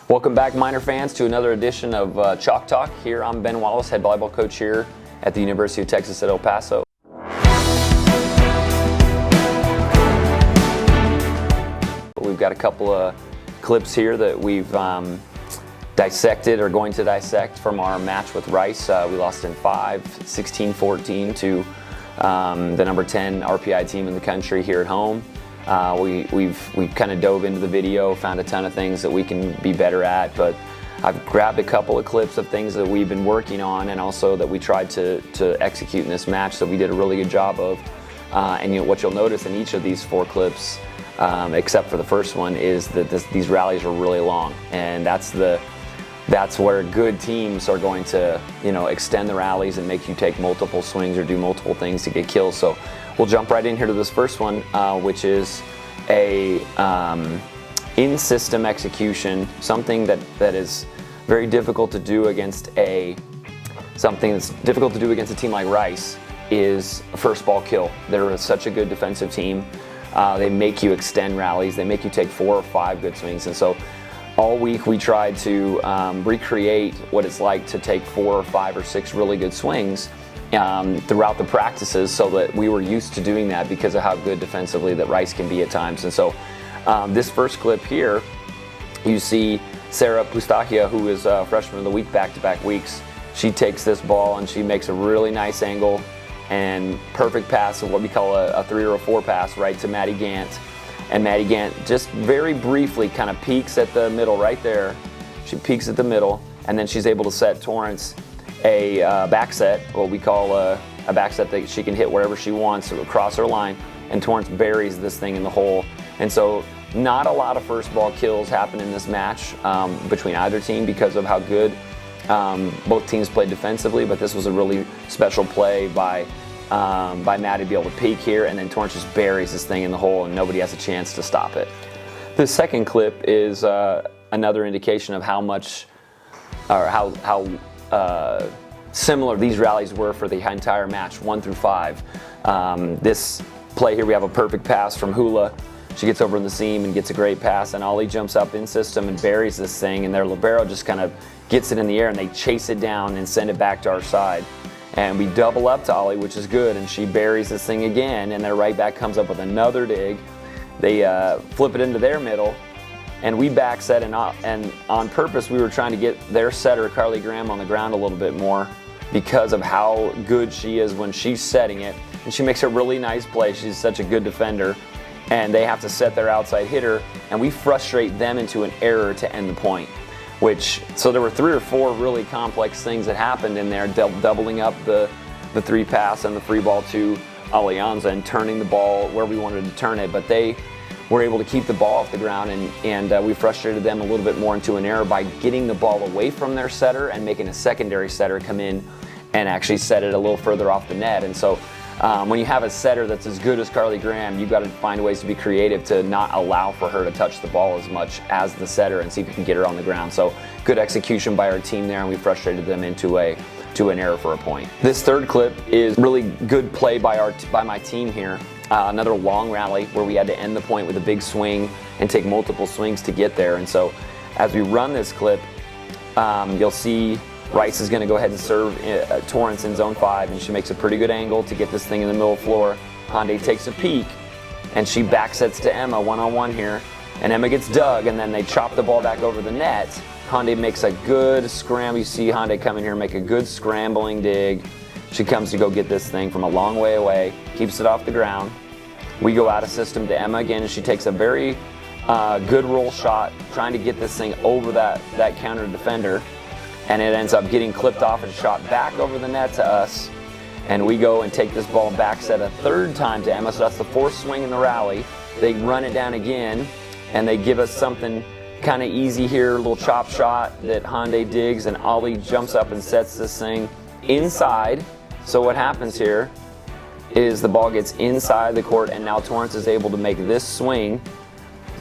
Welcome back, Miner fans, to another edition of Chalk Talk. Here, I'm Ben Wallis, head volleyball coach here at the University of Texas at El Paso. We've got a couple of clips here that we've dissected or going to dissect from our match with Rice. We lost in 5, 16-14 to the number 10 RPI team in the country here at home. We've kind of dove into the video, found a ton of things that we can be better at, but I've grabbed a couple of clips of things that we've been working on and also that we tried to execute in this match that we did a really good job of. And what you'll notice in each of these 4 clips, except for the first one, is that these rallies are really long, and that's where good teams are going to, extend the rallies and make you take multiple swings or do multiple things to get kills. So we'll jump right in here to this first one, which is a in-system execution, something that is very difficult to do against a team like Rice, is a first ball kill. They're such a good defensive team. They make you extend rallies. They make you take 4 or 5 good swings. And so all week we tried to recreate what it's like to take 4 or 5 or 6 really good swings throughout the practices, so that we were used to doing that because of how good defensively that Rice can be at times. And so this first clip here, you see Sarah Pustachia, who is freshman of the week back-to-back weeks. She takes this ball and she makes a really nice angle and perfect pass of what we call a 3 or a 4 pass right to Maddie Gant. And Maddie Gant just very briefly kind of peeks at the middle right there. She peeks at the middle, and then she's able to set Torrance a back set, what we call a back set that she can hit wherever she wants across her line, and Torrance buries this thing in the hole. And so not a lot of first ball kills happen in this match between either team because of how good both teams played defensively, but this was a really special play by Maddie to be able to peek here, and then Torrance just buries this thing in the hole and nobody has a chance to stop it. The second clip is another indication of how much, or how similar these rallies were for the entire match, 1 through 5. This play here, we have a perfect pass from Hula. She gets over in the seam and gets a great pass, and Ollie jumps up in system and buries this thing, and their libero just kind of gets it in the air and they chase it down and send it back to our side. And we double up to Ollie, which is good, and she buries this thing again, and their right back comes up with another dig. They flip it into their middle, and we back set, and on purpose we were trying to get their setter, Carly Graham, on the ground a little bit more because of how good she is when she's setting it. And she makes a really nice play. She's such a good defender, and they have to set their outside hitter, and we frustrate them into an error to end the point. So there were 3 or 4 really complex things that happened in there, doubling up the 3 pass and the free ball to Alianza and turning the ball where we wanted to turn it, but they were able to keep the ball off the ground, and we frustrated them a little bit more into an error by getting the ball away from their setter and making a secondary setter come in and actually set it a little further off the net. And so when you have a setter that's as good as Carly Graham, you've got to find ways to be creative to not allow for her to touch the ball as much as the setter and see if you can get her on the ground. So good execution by our team there, and we frustrated them into an error for a point. This third clip is really good play by my team here. Another long rally where we had to end the point with a big swing and take multiple swings to get there. And so as we run this clip, you'll see Rice is going to go ahead and serve Torrance in zone 5, and she makes a pretty good angle to get this thing in the middle of the floor. Hyundai takes a peek, and she back sets to Emma one-on-one here, and Emma gets dug, and then they chop the ball back over the net. Hyundai makes a good scramble. You see Hyundai come in here and make a good scrambling dig. She comes to go get this thing from a long way away, keeps it off the ground. We go out of system to Emma again, and she takes a very good roll shot, trying to get this thing over that counter defender. And it ends up getting clipped off and shot back over the net to us. And we go and take this ball back set a 3rd time to Emma, so that's the 4th swing in the rally. They run it down again, and they give us something kind of easy here, a little chop shot that Hyundai digs, and Ollie jumps up and sets this thing inside. So what happens here is the ball gets inside the court, and now Torrance is able to make this swing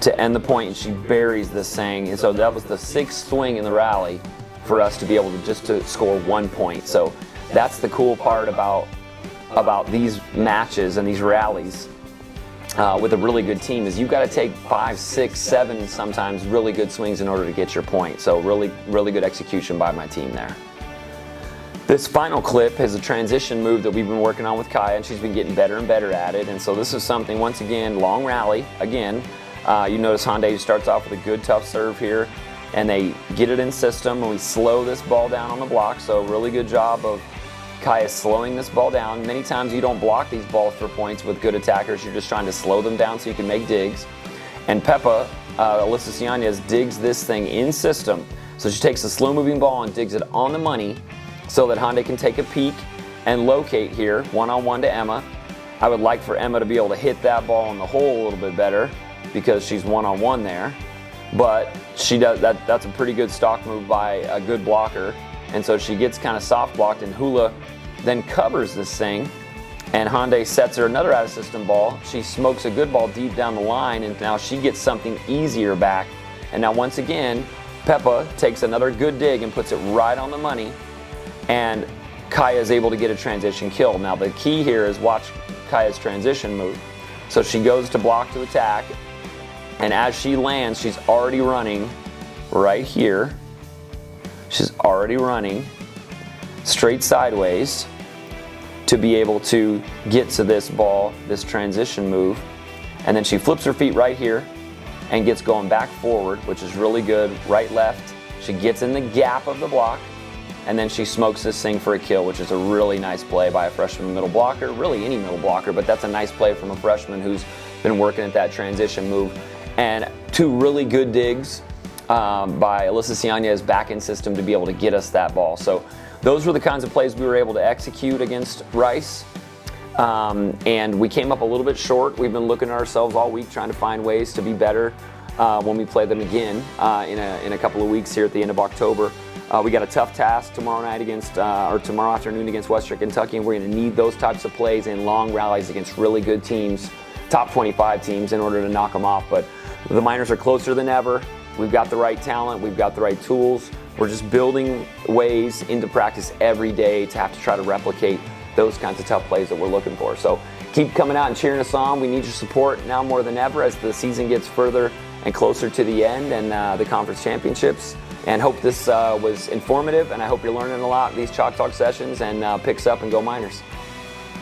to end the point, and she buries this thing. And so that was the 6th swing in the rally for us to be able to score 1 point. So that's the cool part about these matches and these rallies, with a really good team is you've got to take 5, 6, 7 sometimes really good swings in order to get your point. So really, really good execution by my team there. This final clip is a transition move that we've been working on with Kaya, and she's been getting better and better at it. And so this is something, once again, long rally. Again, you notice Hyundai starts off with a good tough serve here, and they get it in system, and we slow this ball down on the block. So really good job of Kaya slowing this ball down. Many times you don't block these balls for points with good attackers. You're just trying to slow them down so you can make digs. And Peppa, Alyssa Cianez, digs this thing in system. So she takes a slow-moving ball and digs it on the money so that Hyundai can take a peek and locate here, one-on-one to Emma. I would like for Emma to be able to hit that ball in the hole a little bit better because she's one-on-one there. But she does that's a pretty good stock move by a good blocker. And so she gets kind of soft blocked, and Hula then covers this thing, and Hyundai sets her another out-of-system ball. She smokes a good ball deep down the line, and now she gets something easier back. And now once again, Peppa takes another good dig and puts it right on the money, and Kaya is able to get a transition kill. Now the key here is watch Kaya's transition move. So she goes to block to attack, and as she lands, she's already running right here. She's already running straight sideways to be able to get to this ball, this transition move. And then she flips her feet right here and gets going back forward, which is really good. Right, left. She gets in the gap of the block, and then she smokes this thing for a kill, which is a really nice play by a freshman middle blocker, really any middle blocker, but that's a nice play from a freshman who's been working at that transition move. And 2 really good digs by Alyssa Cianez back in system to be able to get us that ball. So those were the kinds of plays we were able to execute against Rice. And we came up a little bit short. We've been looking at ourselves all week trying to find ways to be better when we play them again in a couple of weeks here at the end of October. We got a tough task tomorrow night or tomorrow afternoon against Western Kentucky, and we're going to need those types of plays in long rallies against really good teams, top 25 teams, in order to knock them off. But the Miners are closer than ever. We've got the right talent. We've got the right tools. We're just building ways into practice every day to have to try to replicate those kinds of tough plays that we're looking for. So keep coming out and cheering us on. We need your support now more than ever as the season gets further and closer to the end and the conference championships. And hope this was informative, and I hope you're learning a lot in these Chalk Talk sessions, and picks up and go Miners.